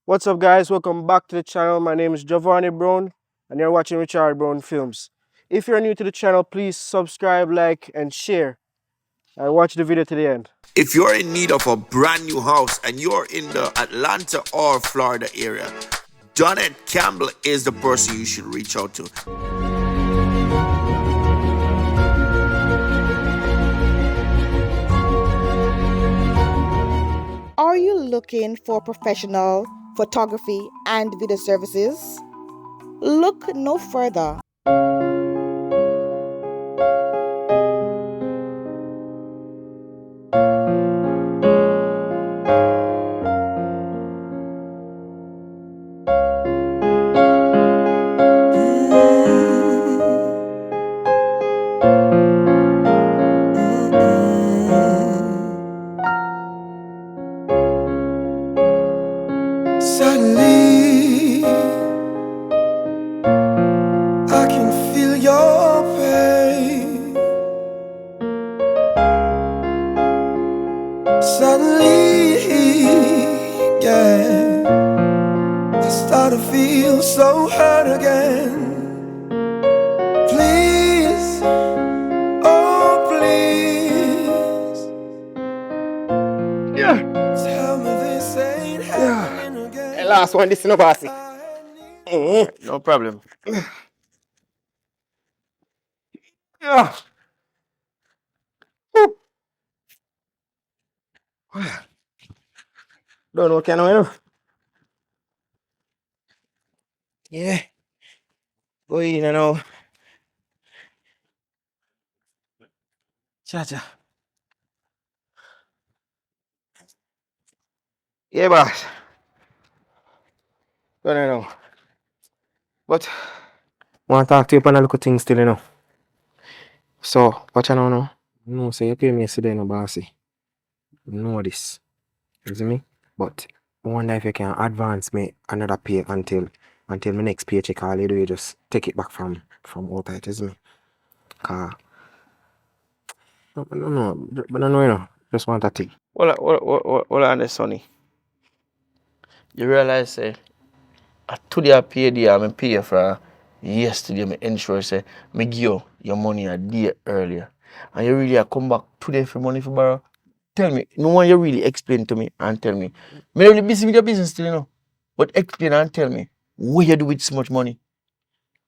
What's up, guys? Welcome back to the channel. My name is Giovanni Brown, and you're watching Richard Brown Films. If you're new to the channel, please subscribe, like, and share, and watch the video to the end. If you're in need of a brand new house and you're in the Atlanta or Florida area, Donette Campbell is the person you should reach out to. Are you looking for professional photography and video services? Look no further. Suddenly, I can feel your pain. Suddenly, yeah, I start to feel so hurt again. Please, oh please, tell me this ain't happening again. Last one, this is no bossy. No problem. Yeah. Don't know what can I do. Yeah. Go in and now. Cha. Yeah, boss. Don't know. But I want to talk to you on a little thing still, you know. So, what you know now? No, so you pay me yesterday, no bossy. You know this. You see me? But I wonder if you can advance me another pay until my next paycheck. All you do is just take it back from outside, you see me? Cause no, but I know, you know. Just want that thing. Well, on this, Sonny. You realize, say, today I pay the I pay for yesterday. I ensure, say, me give you your money a day earlier. And you really come back today for money for borrow. Tell me, no one you really explain to me and tell me. Me really busy with your business still, you know. But explain and tell me, what you do with so much money?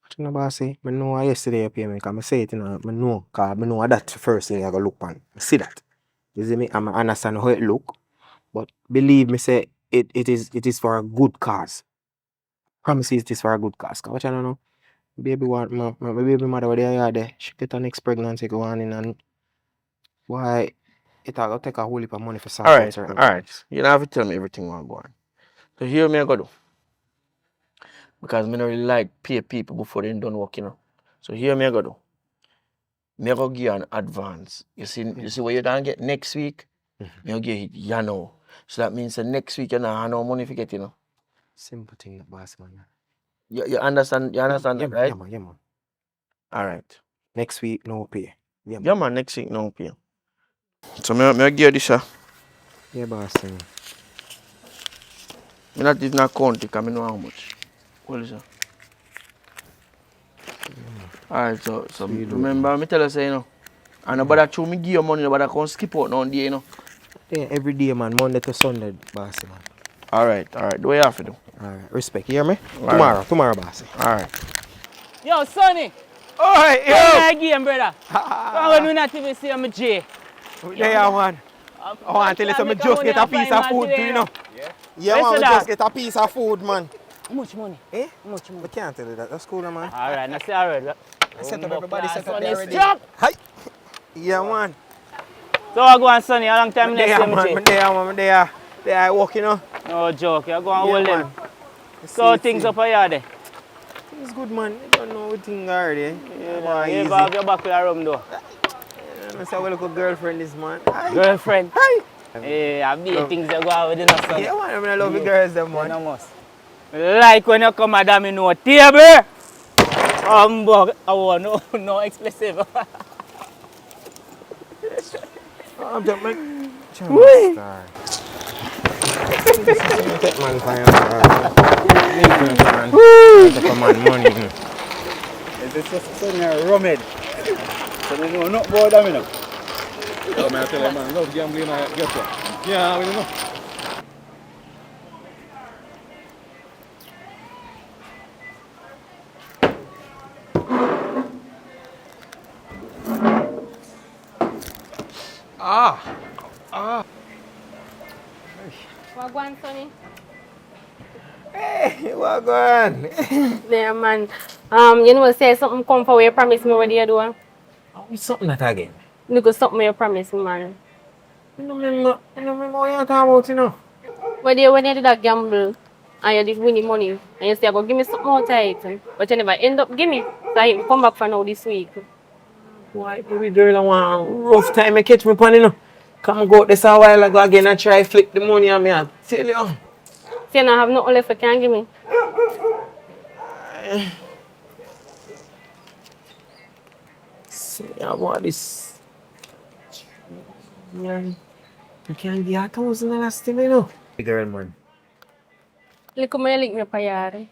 But you know, bossy, I know yesterday you pay me, because I say it, you know, I know, because I know that's the first thing I go look on. I see that. You see me? I understand how it look, but believe me, say, it is for a good cause. Promise you it is for a good cause. Because what you know, baby want my baby mother over there, she get her next pregnancy go on in, and why it will take a whole heap of money for sort out certain All right. things. You don't have to tell me everything what I'm going. So here me I go do. Because me not really like pay people before they done work, you know. So here me I go do. Me I go give you an advance. You see what you don't get next week? Me I give it you know. So that means that next week you don't have no money to get, you know. Simple thing, that boss man. You understand Yeah, that, man, right? yeah, man. All right. Next week, no pay. Yeah, man. Yeah, man, next week no pay. So me I give you this. Yeah, boss. Me not even account it because I know how much. What is that? Alright, so you do it, remember me tell you say, you know. And nobody chew me give you money, nobody can skip out now day, you know. Yeah, every day, man. Monday to Sunday, bossy, man. Alright, do what you have to do. Alright, respect. You hear me? Alright. Tomorrow, bossy. Alright. Yo, Sonny. Alright, Come again, brother. Come on, not even see I'm a J. There, man. I want to tell you, just get a piece of food, too, you know. Yeah, man, we just get a piece of food, man. How much money? Eh? How much money? We can't tell you that. That's cool, man. Alright, now say alright. Set up everybody, set up Sonny, there already. stop. Hi. Yeah, man. So I go on, Sonny. How long time next There, see man. I'm There. I walk, you know. No joke. You go and hold Yeah, them. man. So things up here there. It's good, man. You don't know what thing already. Yeah, man, You easy. have your back with a rum though. I say, well, look, a girlfriend is, man. Hi. Girlfriend. Hi. Hey, I be things you go out with, you know, Sonny. Yeah, man. I love the girls, them, You man. know must. Like when you come at me no table. Humbug. I want no explosive. I'm just like... Take man for your man. Take a man money. This is something rummed. So they know not about them, you know. Oh, man, I tell you, man, love gambling, I get you. Yeah, we don't know. Wagwan, Sonny. Hey, what going? There, man. You know, say something come for where you promise me what you do. Oh, something that again. Look at something you promise me, man. I don't remember what you're talking about, you know. When you do that gamble and you did winning money and you say, go give me something more tight. But you never end up give me. So I come back for now this week. Why do we do one rough time? I catch me pan, you know. Come go out this a while ago again and try flip the money on me. I tell you. So you don't have nothing left you can give me. See about this. Man, you can't get $1,000 still, you know. The girl, man. Look mo link me pa yari.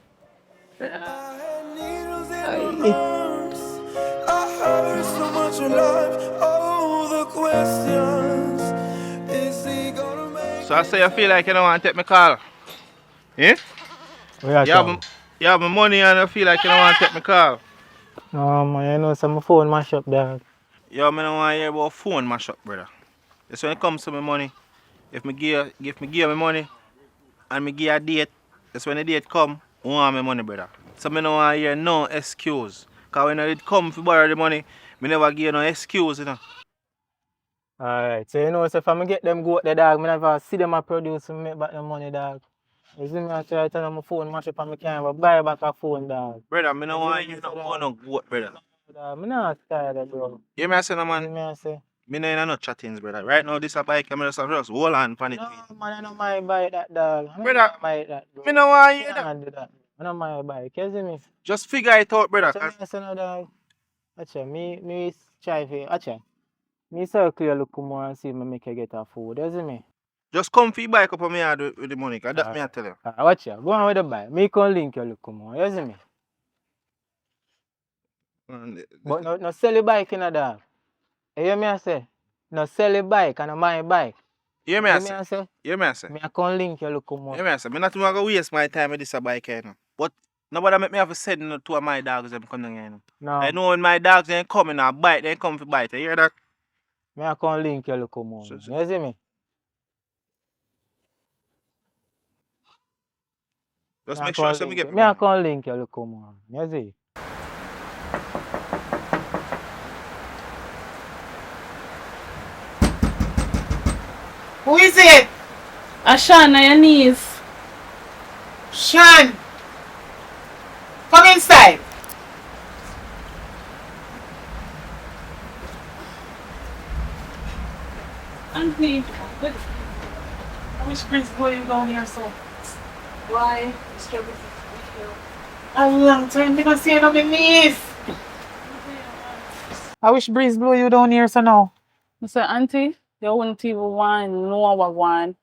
I had needles in my arms. I heard so much of life. Oh, the questions. Is he gonna make So I say I feel like you don't want to take my call. Eh? Where You have, you have my money and I feel like you don't want to take my call. man, you know, some phone mash up there. Yo, I don't want to hear about phone mash up, brother. That's when it comes to my money. If me give my money and me give a date, that's when the date come, I want my money, brother. So I don't want to hear no excuse. Because when it come to borrow the money, me never give no excuse, you know. Alright, so you know, so if I get them go out the dog, I never see them a produce and make back the money, dog. You see me, I try to turn on my phone, mash up and I can't buy back a phone, dog. Brother, I don't want to hear no go no goat, brother. I'm not tired of bro. You hear me I say no, You man? see me, I say. Me no in no chattings, brother. Right now, this a bike, I'm just hold on for it. No, man, I don't mind buy that, dog. I Brother, don't mind that, bro. me no want to hear I that. don't do that. I don't mind buy it. You see me? Just figure it out, brother. Watch me, I say no, dog. Watch me try for watch me circle you look more and see if I make you get a food. You see me? Just come for your bike up on me yard with the money, cause that me I tell you. Watch you. Go on with the buy. Me can link you look more. You see me? But no sell the bike in a dog. You hear me I say? No sell the bike and my bike. You hear me You I hear me I say? say? You hear me I say? Me I can link you look more. You hear me I say? Me not going to waste my time with this a bike, you know. But nobody make me have to send no two of my dogs them come down here, you know. No. I know when my dogs ain't coming or bite, they come for bite. You hear that? Me I can link you look more. So- You see me? Just Me make I sure can so me link get you. my Me I money. can link you look more. You see? Who is it? Ashan, on your knees. Sean! Come inside! Auntie, I wish Prince going down here so. why? A long time I see you on my knees. I wish Breeze blow you down here so now. I said, Auntie, you wouldn't even want to know what I want.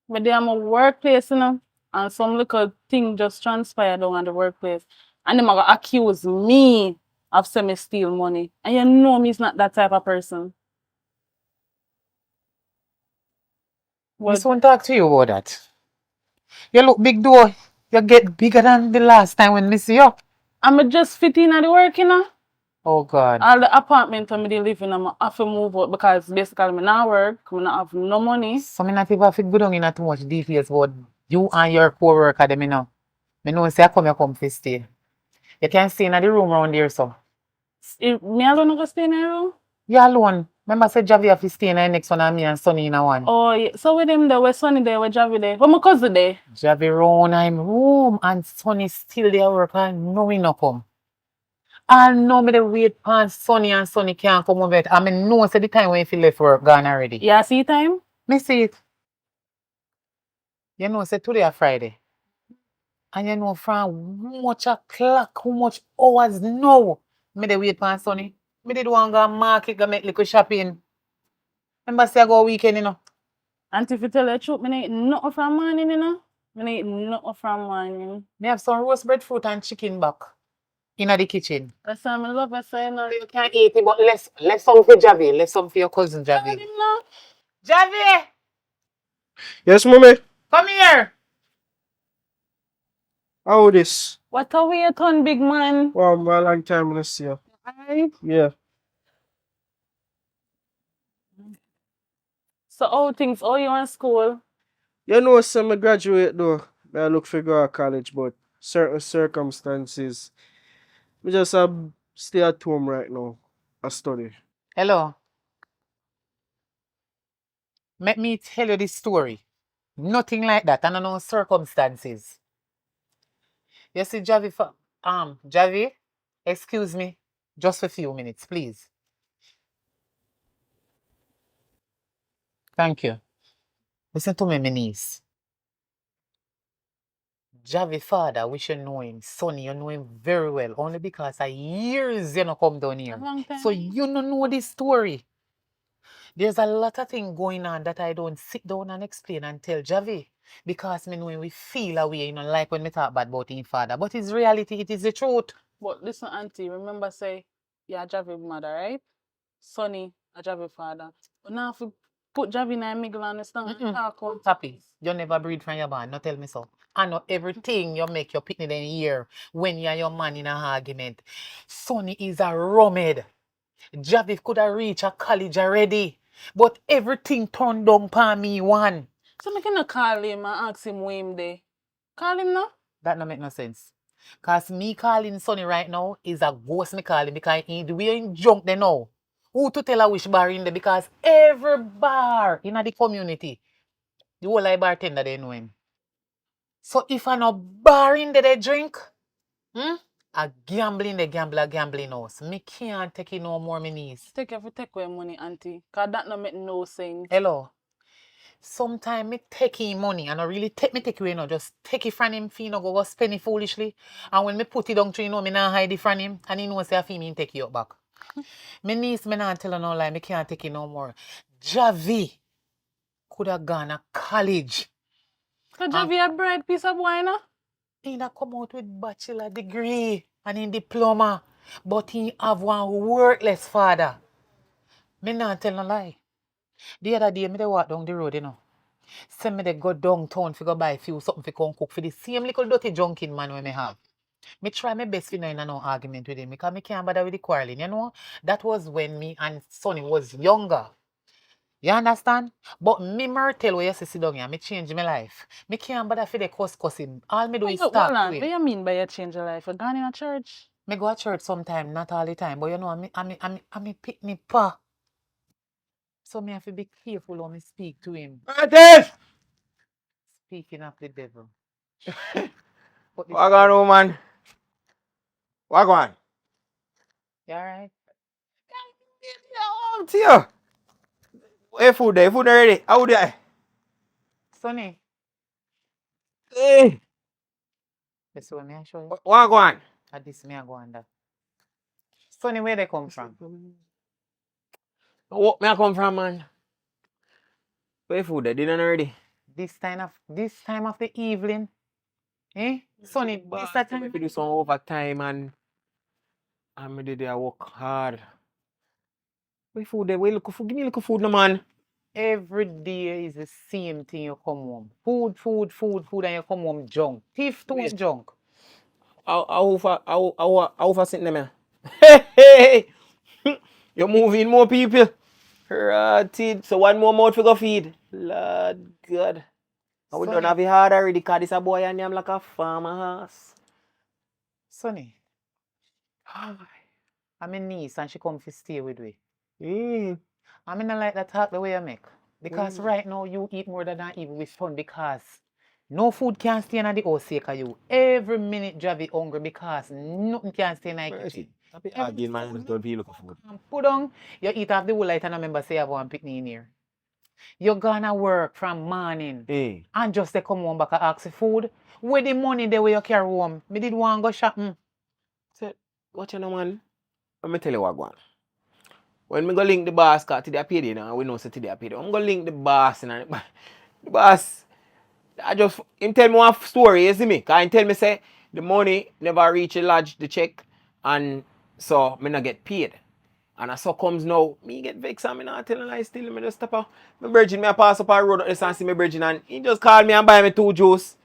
But they am a workplace, you know, and some little thing just transpired down at the workplace. And them are gonna accuse me of semi steal money. And you know me is not that type of person. Miss But won't talk to you about that. You look big though. You get bigger than the last time when me see you. I'm just fit in at the work, you know. Oh God. All the apartment I'm live in, I'm have to move out because basically I'm not work, I not have no money. So me not even fit go down in too much details about you and your co-worker them, you know. Me know say I come to stay. You can stay in the room around here, so. Me alone go stay in a room? You alone. Remember say Javi have to stay in the next one and me and Sonny in a one. Oh yeah. So with him there, where Sonny there, where Javi there, where my cousin there. Javi round him room and Sonny still there work and no he no come. And now me dey wait for Sonny and Sonny can't come over it. I mean know say the time when he left work gone already. Yeah, see time? Me see it. You know say today a Friday. And you know from how much o'clock, how much hours now. Me dey wait for Sonny. Me did want go market go make little shopping. Remember say I go weekend, you know. And if you tell the truth, I ain't nothing from morning, you know? I ain't nothing from morning. Me have some roast breadfruit and chicken back in the kitchen. That's why I love it, so you know. You can't eat it, but left some for Javi. Left some for your cousin Tell Javi. him now. Javi, Yes, mommy. come here. How this? What a way you turn, big man. Wow, my long time to see you. Alright. Yeah. So how you in school? You know, some I graduate though. I look for go to college, but certain circumstances, I just stay at home right now. I study. Hello. Let me tell you this story. Nothing like that, and no circumstances. You see, Javi, excuse me, just for a few minutes, please. Thank you. Listen to me, my niece. Javi father, we should know him. Sonny, you know him very well. Only because of years you not come down here. Long time. So you don't know this story. There's a lot of things going on that I don't sit down and explain and tell Javi. Because me know we feel away, you know, like when we talk bad about his father. But it's reality, it is the truth. But listen, auntie, remember say, yeah, Javi mother, right? Sonny, a Javi father. But now if you put Javi in the middle and stand and talk out. Happy, you never breed from your band, no tell me so. I know everything you make your picnic in here when you and your man in an argument. Sonny is a rummed. Javi could have reached a college already. But everything turned down upon me one. So I can call him and ask him where him there. Call him now? That don't make no sense. Cause me calling Sonny right now is a ghost me calling because he the way he drunk there now. Who to tell her which bar in there? Because every bar in the community, the whole like bartender they know him. So if I no bar in there they drink, a gambling house. Me can't take it no more, my niece. Take away money, auntie. Cause that no make no sense. Hello. Sometimes me take him money and I really take away, just take it from him, fee no go spend it foolishly. And when me put it down to me not hide it from him and he knows say me take it up back. My niece, me not tell her no lie, me can't take it no more. Javi could have gone to college. Cause Javi a bright piece of boy, no? He da come out with bachelor degree and in diploma. But he have one worthless father. Me not tell no lie. The other day, me dey walk down the road, you know. Say me dey go downtown to go buy a few something to come cook for the same little dirty junkin man we me have. Me try my best to not no argument with him because me can't bother with the quarreling, you know. That was when me and Sonny was younger. You understand? But me Myrtle where you sit down here, me change my life. Me can't bother for the cuss him. All me do is talk to What him. do you mean by you change your life? You gone in a church? Me go to church sometime, not all the time, but you know, I me pick me pa. So me have to be careful when me speak to him. Speaking of the devil. What going on, man? What going? You alright? I'm to you. Where food there? Food already? How there? Sonny, Hey, this one me I show you. what going? And this me I go under. Sonny, where they come from? What me I come from, man? Where food there? Dinner already? This time of the evening. Eh? Sonny, this that time. If you do some overtime and me did I work hard. Where food there? Where look food? Give me little food, no man. Every day is the same thing you come home. Food, and you come home junk. Thief too is junk. How far sitting there? Hey! You're moving more people. Rotted. So one more mouth we go feed. Lord God. And we Sonny. don't have it hard already because this a boy and I'm like a farmer horse. Sonny, I'm a niece and she come to stay with me. I mean, I like that talk the way you make. Because right now you eat more than I eat with fun because no food can stay in the house sake of you. Every minute Javi hungry because nothing can stay in the kitchen. Again, man, don't be looking for food. Put on, you eat off the whole light and I remember say you have one picnic in here. You're gonna work from morning and just they come home back and ask for food. Where the money there where you carry home? Me did want to go shopping. Say, what you know, man? Let me tell you what going on. when me go link the boss, cause today I paid you now, we know say today I paid you. I'm gonna link the boss and the boss, I just him tell me one story, you see me? Cause he tell me say the money never reach the lodge, the check, and so me not get paid. And so comes now, me get vexed and me not telling lies still, me just stop out. My virgin, me I pass up a road and see my virgin and he just call me and buy me 2 juice.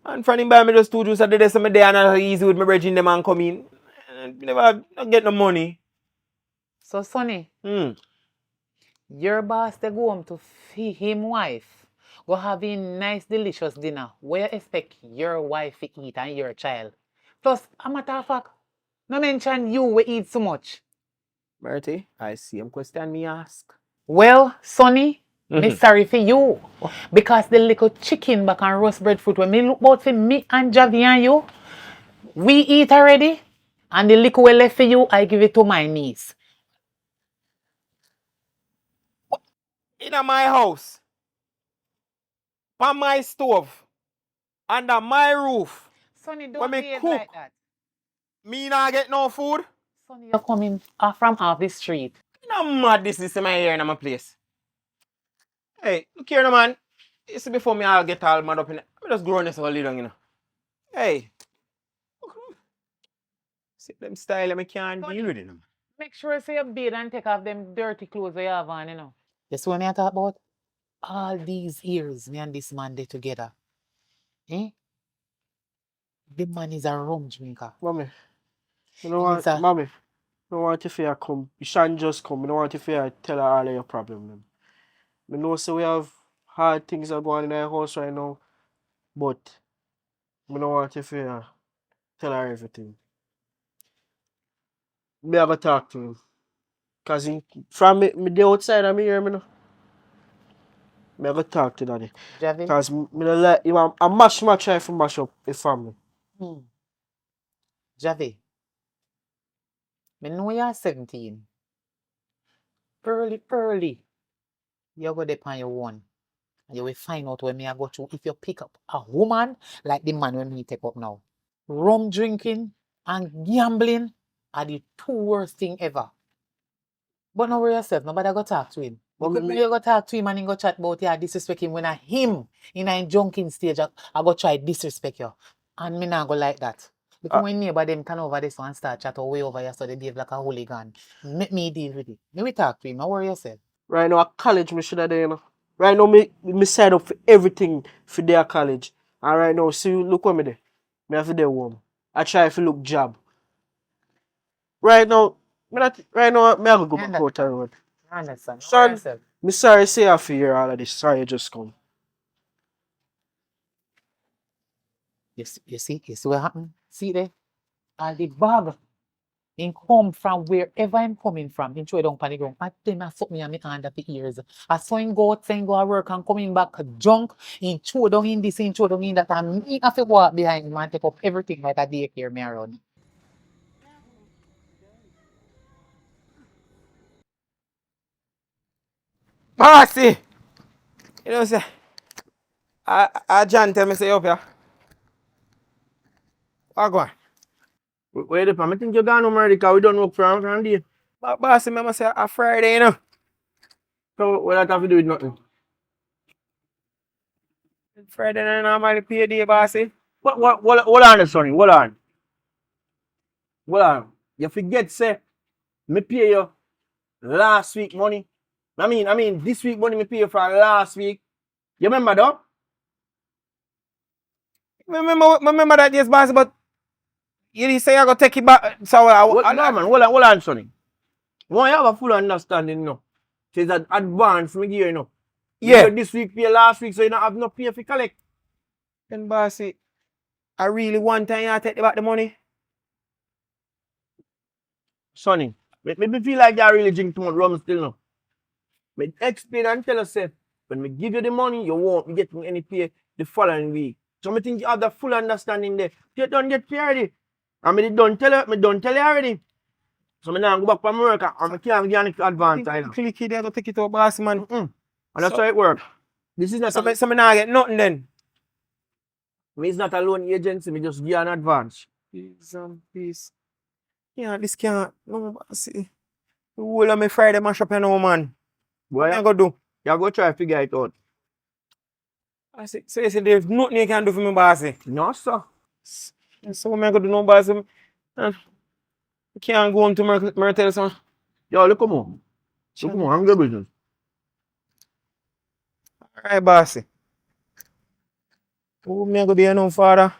And from him buy me just 2 juice at the day of my day and I easy with my virgin them and come in. And never not get no money. So, Sonny, Hmm. your boss they go home to feed him wife. Go have a nice, delicious dinner. Where you expect your wife to eat and your child. Plus, a matter of fact, no mention you will eat so much. Bertie, I see him question me ask. Well, Sonny, me sorry for you. Because the little chicken back and roast breadfruit when me look out for me and Javi and you, we eat already. And the little we left for you, I give it to my niece. In my house, on my stove, under my roof, Sonny, when don't me behave cook, like that. me not get no food. Sonny, you're coming from off the street. No mad this is in my hair in my place. Hey, look here, no man. You see before me I'll get all mad up in it. I'm just growing this whole little, you know. Hey. See them style I can't Sonny, deal with it. make sure you say your bed and take off them dirty clothes you have on, you know. You see what me I talk about? All these years, me and this man they together. Eh? The man is a rum drinker. Mommy, you know He what, is a mommy, I don't want if you come. You shan't just come. I don't want if you tell her all of your problem. Man. I know so we have hard things are going on in our house right now, but I don't want if you tell her everything. Me have a talk to him. Cause from me the outside of me here, me know. Me have a talk to daddy. Javi. Cause me no like him a mash try to mash up the family. Javi, me know you're 17. Early, you go depend your own. And you will find out when me I go through if you pick up a woman like the man when me take up now. Rum drinking and gambling are the 2 worst thing ever. But no worry yourself, nobody go talk to him. Because when you go talk to him and he go chat about you, disrespect him when I him in a junking stage, I go try disrespect you. And me not go like that. Because when neighbor them turn over this one start chat way over here so they behave like a hooligan. Make me deal with it. Me we talk to him, no worry yourself. Right now at college me should have done, you know. Right now me sign up for everything for their college. And right now, see look what me there. Me have to do home. I try to look job. Right now, right now me have to go back out the road. I understand. No worry Son, yourself. me sorry say I for hear all of this. Sorry you just come. You see what happened? See there? All the bag in come from wherever I'm coming from, in throw it down on the ground. I tell me I suck me and me hand up the ears. I saw him go out, saying go to work and coming back drunk, in throw down in this, in throw down in that, and me have to walk behind him and take up everything like a daycare me around. Bossy! You know say I John tell me say you up here. What go on? Wait up, I think you gone home already because we don't work from there. But bossy, me must say a Friday, you know. So what that have to do with nothing? Friday night normally pay day, bossy. Hold on there, Sonny, hold on. Hold on. You forget say me pay you last week money. I mean this week money me pay you for last week. You remember though? Remember that yes, bossy, but you say I go take it back. So No man, hold on, Sonny. When you have a full understanding, you know. It's an advance me give you, you know. Yeah. This week pay last week, so you don't have no pay for collect. Then bossy, I really want time you take back the money. Sonny, me feel like you really drink too much rum still now. Me explain and tell yourself, when me give you the money, you won't be getting any pay the following week. So me think you have the full understanding there. You don't get pay already. And me don't tell you already. So me now go back from work and me can't give any advance. Click it there to take it out, bossy, man. And that's how it works. This is not So me not get nothing then. me is not a loan agency, me just give an advance. Please. Yeah, this can't. No, bossy. The whole of me Friday mash up, you know, man. What Boy, I gonna do? you go try to figure it out. I say, so you say there's nothing you can do for me, bossy. No, sir. So what am I gonna do, no, bossy? I can't go home to Myrtle, son. Yo, look come on. Look come on, I'm good business. Alright, bossy. Who me gonna be a no father?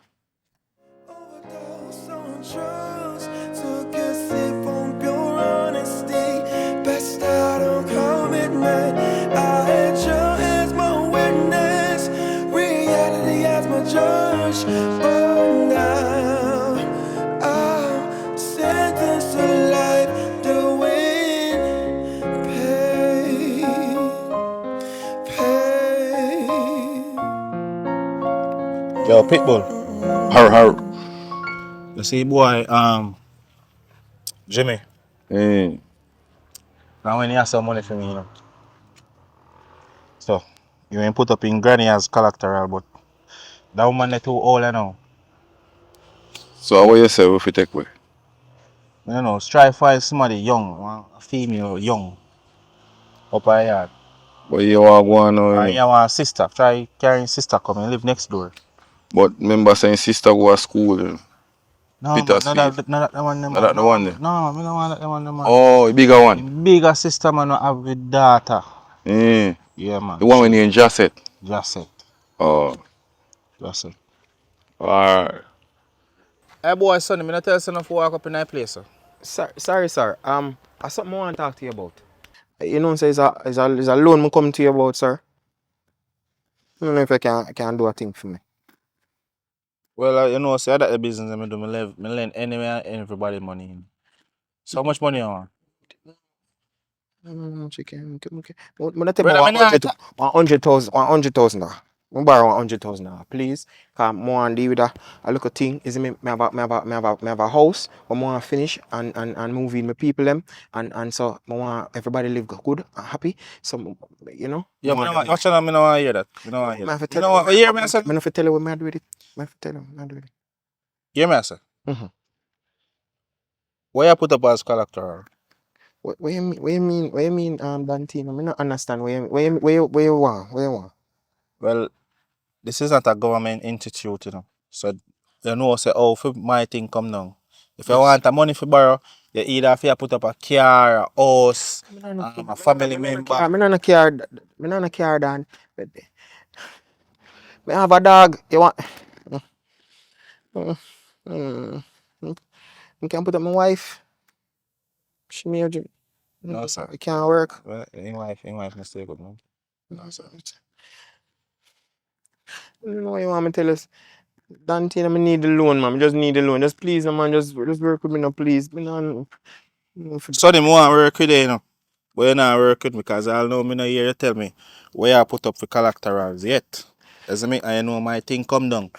Overdose on drugs, took a sip on pure honesty. Best out of commitment. I had you as my witness, reality as my judge. But now I'm sentenced to life, doing pain. Yo, Pitbull. Har. You see, boy, Jimmy. Now when he has some money for me, you know. So, you ain't put up in granny as collateral, but that woman they too old now. So what you say if you take away? You don't know, strive for somebody young, a female young, up a yard. But you want to go on now, you Or know. you want a sister, try carrying sister come and live next door. But remember saying sister go to school, you know. No man, Petersfield. not that one them Not man. that the one there. No, I don't want that one them man. Oh, the bigger one. The bigger sister man no have with daughter. Mm. Yeah man. The one when you in Jasset. Just it. Oh. Just it. Alright. Hey boy son, me not tell you enough to walk up in that place. Sorry, sir. I something I want to talk to you about. You know, say it's a loan me come to you about, sir. I don't know if you can do a thing for me. Well, you know, say that the business I do, me lend anywhere and everybody money. So much money you want? Chicken. I'm not take Brother, me not. 100,000 now. I borrow 100,000 now, please. Cause more and deal with a little thing. Is me have a house. I want to finish and move in my people them and so I want everybody live good and happy. So you know. Yeah, me no want to hear that. Me no want to hear I have to that. You tell know you what? You hear me, I said? I have to tell you what I do with it. I have to tell you what I do with it. You hear me, I said? Mhm. Where you put up as collateral? What you mean? What you mean? What you mean? Dantino, I not understand. What you want? What you want? Well, this is not a government institute, you know. So you know, say, oh, if my thing come down. If you want the money for borrow, you either have to put up a car, a house, a family member. I'm not a car. I'm not a car, Dan. But I have a dog. You want? Mm, mm, mm. You can put up my wife. She may have. No, sir. It can't work. Well, in life mistake, good man. No, sir. You know what you want me to tell us? Dante, I need the loan, man. I just need the loan. Just please, man. Just work with me now, please. Me no, So them want work with you, you know. But you not work with me because I know me no hear you tell me where I put up for collaterals yet. As me, I know my thing come down.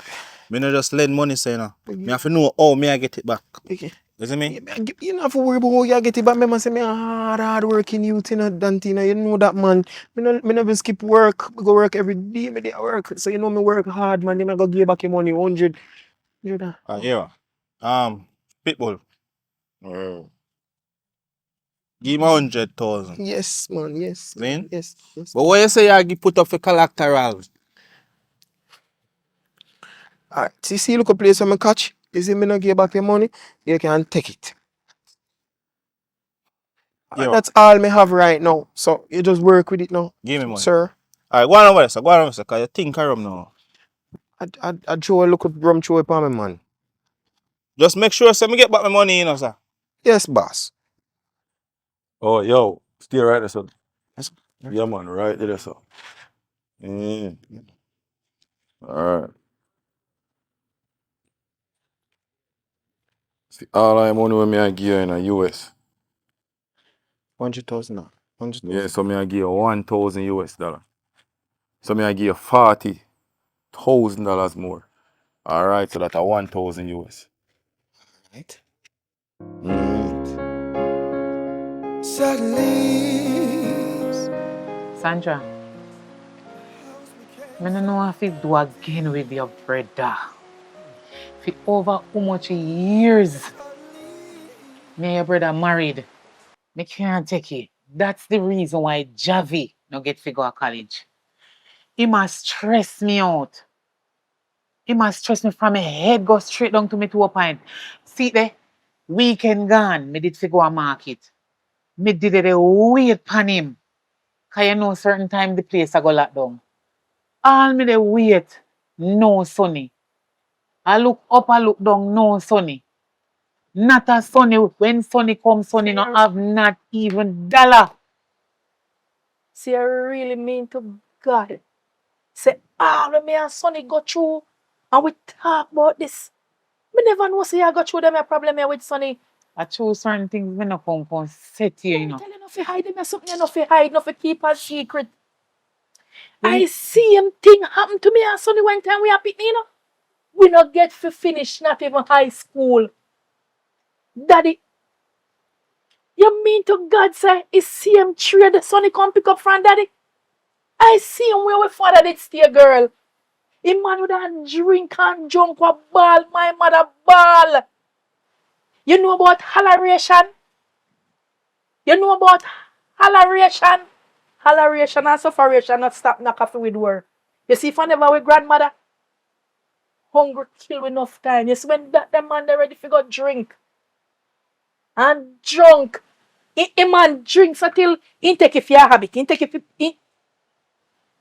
Me no just lend money, so you know. Me have to know how me I get it back. Okay. You see me? You don't have to worry about how you get it back. Me say me a hard working youth, you know, Dante. You know that, man. Me never skip work. I go work every day. Me dey work. So you know me work hard, man. Then I go give back your money, 100. Yeah. Pitbull. Oh. Give me 100,000. Yes, man. Yes. Then? Yes. But what you say you put up for collaterals? Alright. See, look a place where me catch. You see me not give back your money, you can take it. Yeah. That's all me have right now. So you just work with it now. Give me money. Sir. Alright, go on over there, sir. Go on over there, sir, because you think I now. I throw a look at rum throw it on me, man. Just make sure so me get back my money, you know, sir. Yes, boss. Oh, yo. Stay right there, son. Yes. Yeah, man. Right there, son. Alright. See, all I money when me I give you in the US. 100,000 now. 100,000. Yeah, so me I give you 1,000 US dollar. So me I give you $40,000 more. Alright, so that's a 1,000 US. Right. Suddenly, Sandra, I don't know if it do again with your brother. For over how much years me and your brother married. Me can't take it. That's the reason why Javi no get to go to college. He must stress me out. He must stress me from my head go straight down to me to a point. See there, weekend gone, me did fi go a market. Me did it wait pan him. Cause you know certain time the place I go lock down. All me dey wait, no sunny. I look up, I look down, no sunny. Not a sunny. When sunny come, sunny no have not even dollar. See, I really mean to God. Say, when me and Sonny go through and we talk about this. Me never know say I go through them a problem here with Sonny. I choose certain things me no come set here, you know. Tell you no fi hide them something you no fi hide, no fi keep a secret. I see him thing happen to me and Sonny one time we are picnic, you know. We not get fi finish not even high school. Daddy, you mean to God say is see him trade the Sonny come pick up from Daddy? I see him where we father did stay girl. Him man would have drink and junk a ball, my mother ball. You know about holleration? You know about holleration? Holleration and sufferation not stop na coffee with war. You see, if I never with grandmother, hungry kill with enough time. You see, when that the man they ready to go drink and drunk, a man drinks until he take if your habit. He take if he,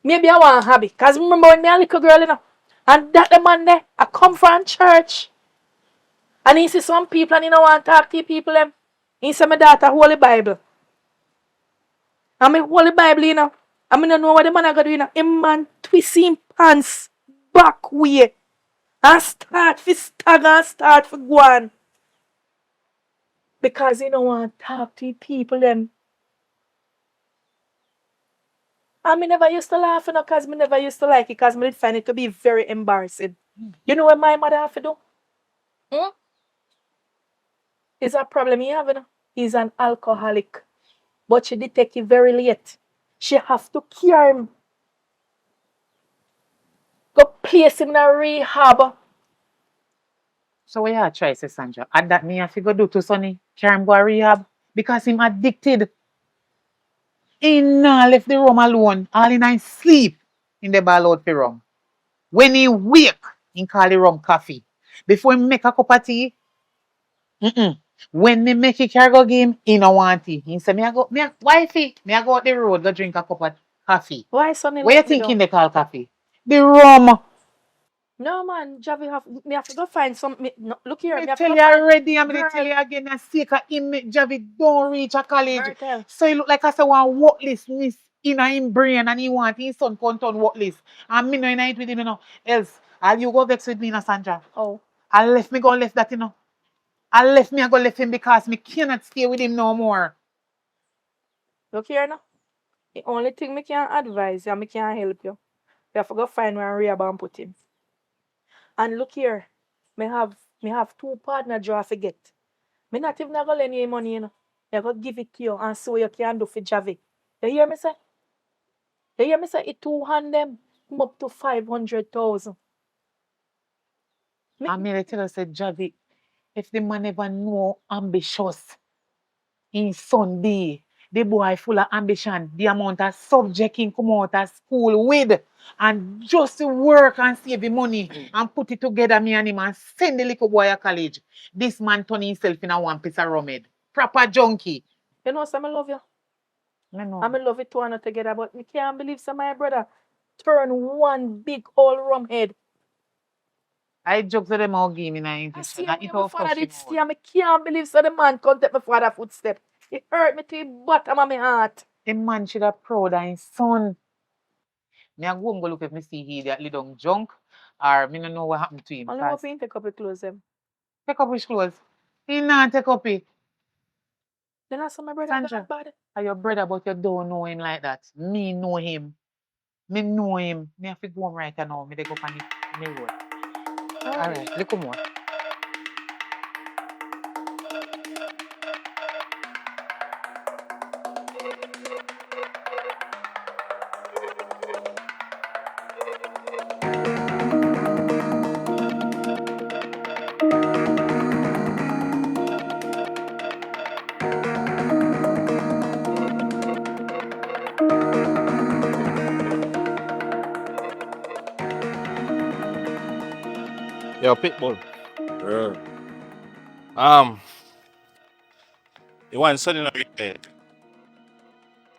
maybe I want habit. Cause remember when me a little girl, you know, and that the man there, I come from church. And he see some people and he don't want to talk to people them. He say my daughter Holy Bible. And me Holy Bible, you know. I mean, I know what the man I got do, you know. A man twist him pants back way. And start for stagger and start for go on. Because he don't want to talk to people them. And me never used to laugh, you know, because me never used to like it, because me did find it to be very embarrassing. You know what my mother have to do? It's a problem he have, you know. He's an alcoholic. But she detect it very late. She have to cure him. Go place him in a rehab. So what you try, say Sandra? And that me have to go do to Sonny, carry him go to rehab because him addicted. He nah left the room alone. All in his sleep in the ball out for rum. When he wake, he call the rum coffee. Before he make a cup of tea, when me make a cargo game, he no want tea. He say, wifey, me I go out the road, go drink a cup of coffee. Why Sonny What you let me thinking down? they call coffee? The rum. No man, Javi me have to go find some. No, look here, Me me have to tell go you find. already, I'm gonna tell Girl, you again, and sake of him, Javi don't reach a college. Myrtle. So he look like I say one worthless miss in him brain and he want his son come turn worthless. And me no in it with him, you know. Else, all you go vex with me, Sandra. Oh, I left me go left that, you know. I left me I go left him because me cannot stay with him no more. look here now. The only thing me can advise you and me can help you. You have to go find where rehab and put him. And look here, me have two partner job to get. Me not even gonna lend you money, you know. I go give it to you and see what you can do for Javi. You hear me say? You hear me say it 200 them come up to 500,000. I mean, I tell you, say, Javi, if the man ever know ambitious in Sunday, the boy full of ambition, the amount of subject he come out of school with, and just to work and save the money and put it together, me and him, and send the little boy to college. This man turn himself in a one piece of rum head. Proper junkie. You know, some I love you. I know. I'm in love with two and together, but me can't believe some my brother turn one big old rum head. I joke to them all game in I English. see And him it my all father flush him did out. stay and me can't believe so the man come take my father footstep. It hurt me to the bottom of my heart. The man should have proud of his son. Me I go and go look if me see he that little junk or me no know what happened to him. Only hope he take up his clothes them. Take up his clothes. He not take up it. Then I saw my brother Sandra, that bad. are your brother, but you don't know him like that. Me know him. Me know him. Me have to go home right now. Me dey go on the road. Alright, little more. Yo, Pitbull. Yeah. You want Sonny in the bed?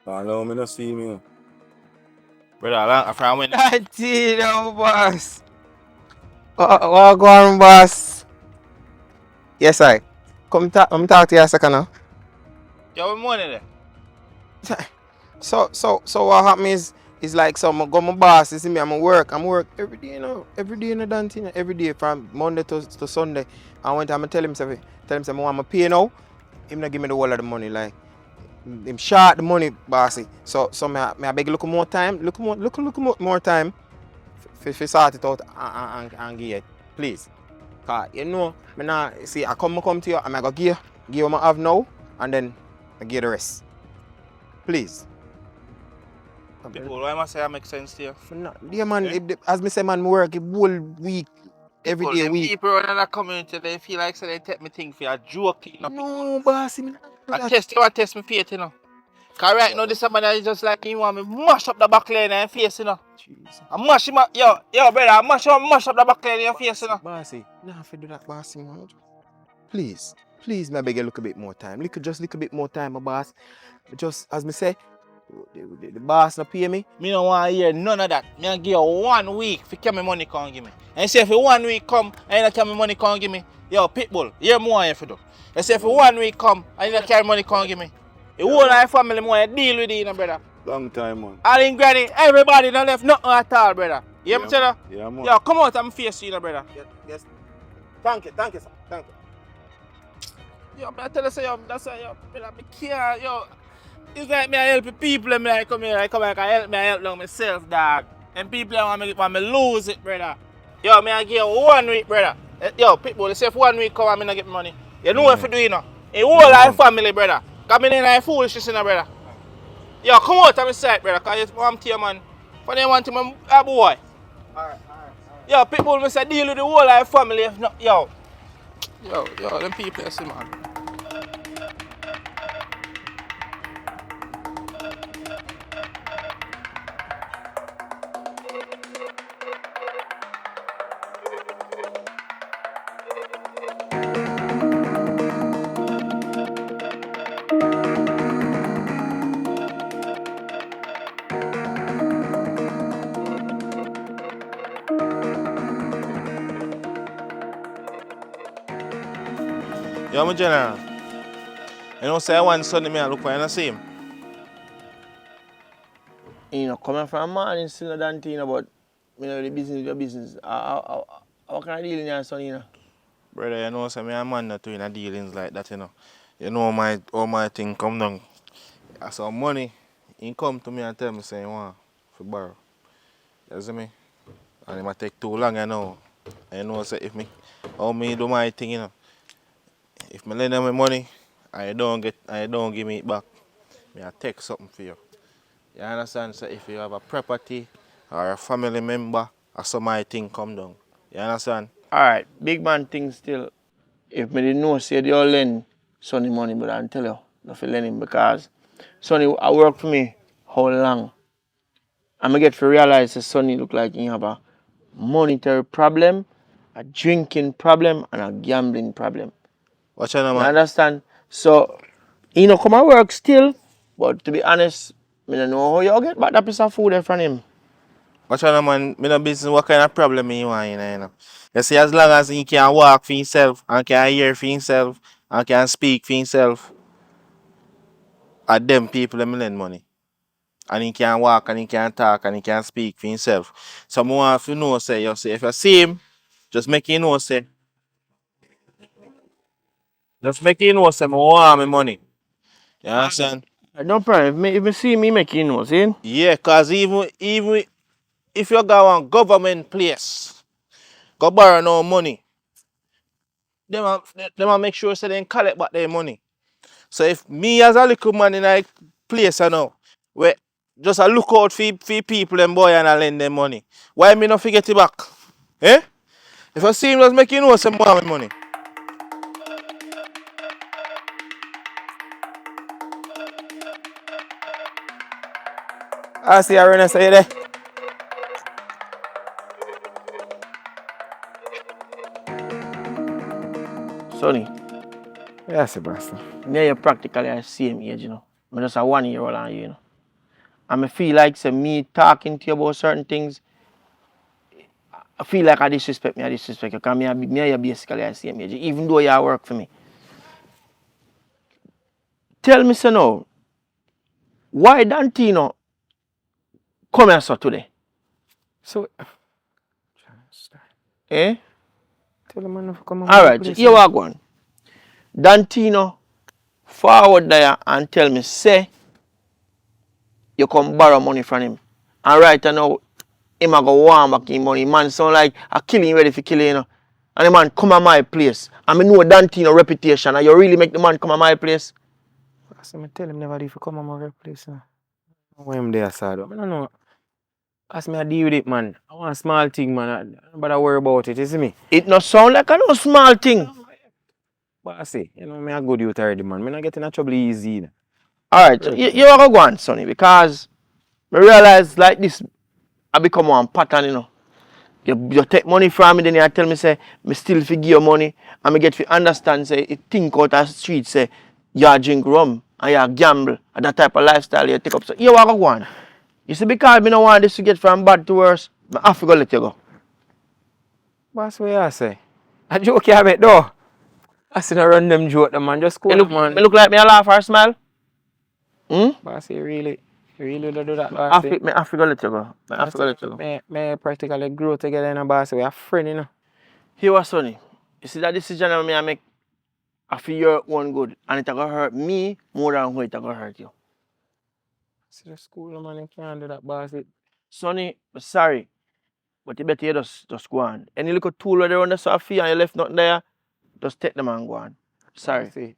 I know me not see me. Brother, I found when. Auntie, no, boss. What go on, boss? Yes, I. I'm talk to you a second now. Yo, what morning there? So what happened is like so I go my boss, you see me, I'm work every day, every day in the dance, every day from Monday to Sunday. And one time I tell him say I want my pay now, him not give me the whole of the money, like him short the money, bossy. So I beg look more time, look more time for sort it out and give it, please. Cause me nah see I come to you and I go give what I have now and then I give the rest. Please. Pitbull, why must I say that make sense to you? Yeah, man, as me say, man, me work a whole week, every People, day, them week. people around the community, they feel like so they take me thing for a joke, you know. No, boss, me not do I that. test me faith, you know. Cause right now, this somebody is just like he want me mash up the back lane and face, you know. Jesus. I mash him up, yo, brother, I mash up the back lane in your face, you know. Bossy, nah, if you do that, bossy, man. Please, me beg you look a bit more time. Just look a bit more time, my boss. Just, as me say, the boss not pay me. Me don't want to hear none of that. Me I give you 1 week for carry me money come give me. And you say if 1 week come and you not carry me money come give me, yo, Pitbull, hear more you for do. You say if 1 week come and you not carry money come give me, the whole of your family more deal with it, you know, brother. Long time, man. All in granny, everybody don't left nothing at all, brother. You hear me tell you? Yeah, man. Yo, come out and face you, brother. Yes. Thank you, sir. Thank you. Yo, I tell you, say, yo, that's why, yo, brother, me care, yo. It's like me I help the people, and me I come here, I help me, I help down myself, dog. And people want me lose it, brother. Yo, me I give you 1 week, brother. Yo, Pitbull, you say if 1 week come and me not get money, you know what to do, you know. A whole life family, brother. Cause me ain't foolishness, you know, brother. Yo, come out of my sight, brother, cause you want to, man. For them want to, my boy. Alright. Yo, Pitbull, me say deal with the whole life family, if not, yo, them people, you see, man. Yo, my general. You know, say one Sunday, me I look for you, you see him. Coming from morning still not done, but the business is your business. How can I deal in your son, Brother, you know, say me and man not doing a dealings like that, you know. You know all my thing come down. I saw money, he come to me and tell me say he want to borrow. You see me? And it might take too long, you know. And you know, say if me, how me do my thing, you know. If me lend them my money, I don't give me it back. Me I take something for you. You understand? So if you have a property or a family member, or some my thing come down. You understand? Alright, big man thing still. If me didn't know, say they all lend Sonny money, but I tell you, not for lend him because Sonny, I work for me how long? And I get to realize that Sonny look like he have a monetary problem, a drinking problem, and a gambling problem. Watch out, You man. understand? So, come and work still, but to be honest, I don't know how you get back that piece of food there from him. Watch out, man. Me no business what kind of problem you want, you know. You see, as long as he can walk for himself, and can hear for himself, and can speak for himself, at them people them lend money. And he can walk, and he can talk, and he can speak for himself. So I want to know, say, you see, if you see him, just make him know, say, I want my money. You understand? No problem. If you see me, make you know, see? Yeah, cause even if you go on government place, go borrow no money, them make sure say they collect back their money. So if me as a little man in a place I know, where just a look out for people and boy and I lend them money, why me not forget it back? Eh? If I see him just make you know some more money. I see Arena say there. Sonny, Yes, boss. me and you practically are the same age, you know. I'm just a 1 year older than you, you know. And I feel like say me talking to you about certain things, I feel like I disrespect you because me and you basically are the same age, even though you work for me. Tell me so now, why Dantino come here so today? So, Eh? tell the man to come on my Alright, place. here we go. Dantino forward there and tell me, say, you come borrow money from him. And right now, him a go want back him money. Man sound like a killing ready for killing, you know. And the man come at my place. And me know Dantino reputation. And you really make the man come at my place? So I tell him never leave to come on my place. Why him there, sad? I don't know. Ask me I deal with it, man. I want a small thing, man. I don't worry about it, you see me? It not sound like a no small thing. But I say, you know, me a good youth already, man. Me not getting in trouble easy. You know. Alright, so you are go on, Sonny, because I realize like this I become one pattern, you know. You take money from me, then you tell me say, me still forgive you money, and me get to understand say, you think out of the street say, you drink rum and you gamble, and that type of lifestyle you take up. So you want to go on. You see, because me don't want this to get from bad to worse, I have to go let you go. What's what I say? A joke you make though. I see a random joke, the man. Just go, man. Me look like me a laugh or smile? Bossy, really don't do that, I bossy. have to go let you go. I have to go let you go. Me practically grow together in a bossy. We are friends, you know. Here was Sonny. You see that decision I make, I feel your own good, and it's going to hurt me more than how it's going to hurt you. See the school, man. You can't do that, bossy. Sonny, sorry, but you better just go on. Any little tool where they run the Sophia and you left nothing there, just take them and go on. Sorry.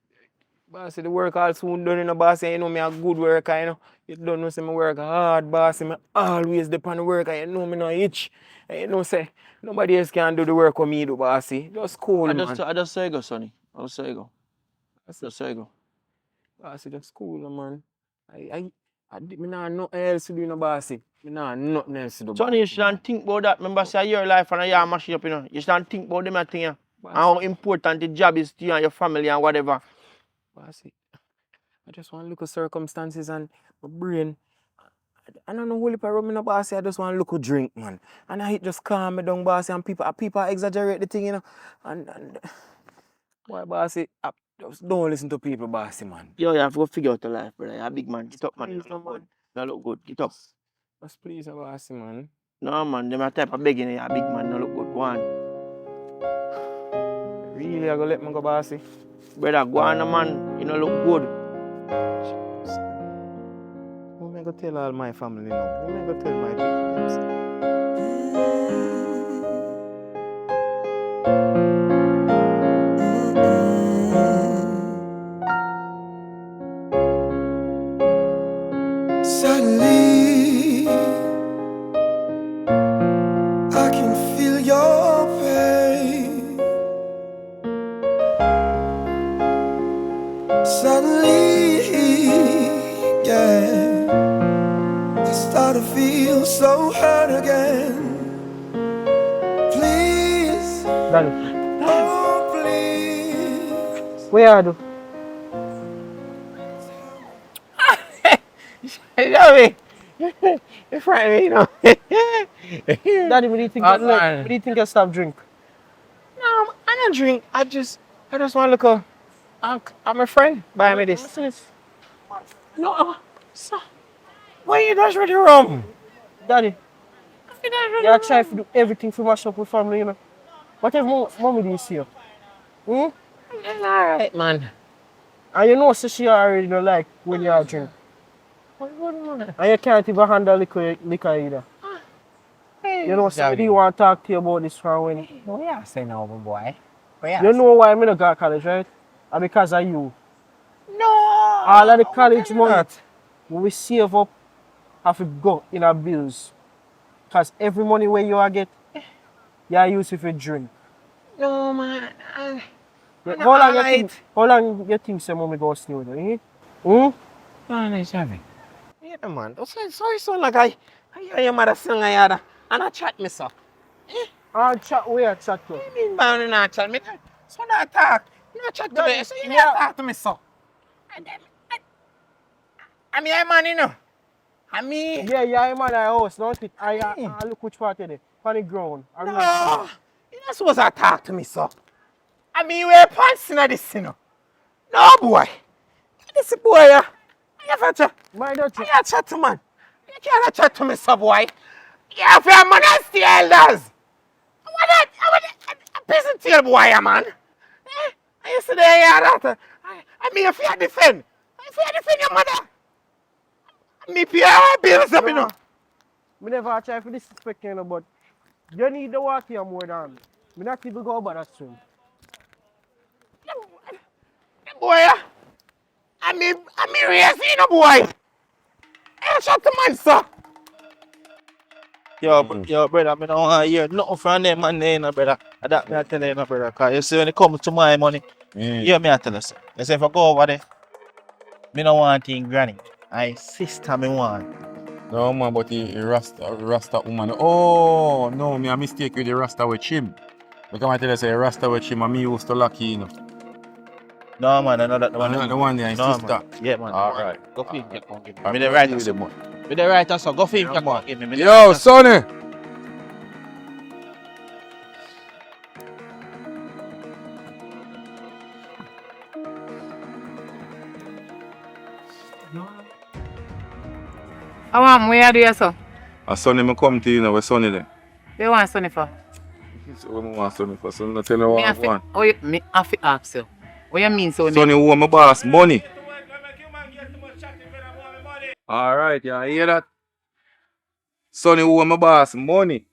Bossy, the work all soon done in a bossy. You know me a good worker, you know. You don't know say me work hard, bossy. Me always depend on the work, and you know me no itch. And you know say nobody else can do the work with me do, bossy. Just cool, man. I just say go, Sonny. I just say go. Just say go. Bossy, just cool, man. Me nah nothing else to do, no bossy. Me nah nothing else to do. Sonny, you shouldn't think about that. Remember, say your life and you mash it up, you know. You shouldn't think about them thing, and how important the job is to you and your family and whatever. Bossy, I just want to look at circumstances and my brain. I don't know what if I rub me no bossy. I just want to look at drink, man. And I just calm me down, bossy. And people exaggerate the thing, you know. And boy, bossy, just don't listen to people, bossy, man. Yo, you have to go figure out your life, brother. You're a big man. Get up, man. You look good. Get up. Just please, bossy, man. No, man. Them are type of begging. You're a big man. You look good. Go on. Really, I go let me go, bossy? Brother, go on, man. You know, look good. I'm going to tell all my family now. I'm going to tell my people. Suddenly, I can feel your pain. Suddenly, yeah, I start to feel so hurt again. Please, oh please. Where are you? Daddy, you frighten me, you know. Daddy, what do you think? What do you think I stop drink? No, I don't drink. I just want to look at. I'm a friend. Buy me this. What's this? No, stop. Why you dash with the rum? Daddy, you try to do everything for mash up with family, you know. Whatever mommy do you see you? It's alright, man. And you know, so she already don't like when you are drink. And you can't even handle liquor either. You know, so do you want to talk to you about this for when? What you say now, boy? You know why I'm not go to college, right? And because of you. No. All of the college money when we save up have to go in our bills. Because every money where you get, you use it for drink. No, man. How long you think some mommy go stay with you? No, nice having. Yeah, man. Sorry, son. Like I hear your mother sing and I chat me, so. I'll chat where I chat to. I mean, bound in chat me. So that talk. You chat to me. So you yeah. Talk to me, so. I mean, I'm man, you know. I mean. Yeah, I'm at the house, don't it? I look which part of it. On the ground. No. You're not supposed to talk to me, so. I mean, we're pants in this, you know. No, boy. This boy, I have to chat. Why don't you? I chat to man. You can't chat to me, so boy. You have to have money elders. I want a peasant tail boy, man. I used to say, I mean, if you defend your mother, me pay our bills up, you know. Me never try to disrespect you, but you need to walk here more than me. Me not even go about that soon. Boy, I mean, raising, you know, boy. I shut the man, sir. Yo, brother, I don't want to hear nothing from them man, you know, brother. That me I tell you, brother. Because you see, when it comes to my money, hear me I tell you, sir. You say if I go over there, me don't want thing granny. I sister me want. No man, but the Rasta woman. Oh no, me a mistake with the Rasta with him. Because I tell you say Rasta with him and me used to lucky, you know. No man, I know that the one. Not the one there, his sister. Man. Yeah man. Alright. Go for him, get on give me. Me the right with them. Me the right so go for him, get on give me. Yo, Sonny! I want where do you so? Sonny, me come to you now, where Sonny there? You want Sonny for? So what I want Sonny for? Sonny, tell me what I want. Oh, me have to ask you. What you mean Sonny? Sonny who my boss money. Alright, yeah, I hear that? Sonny who my boss money.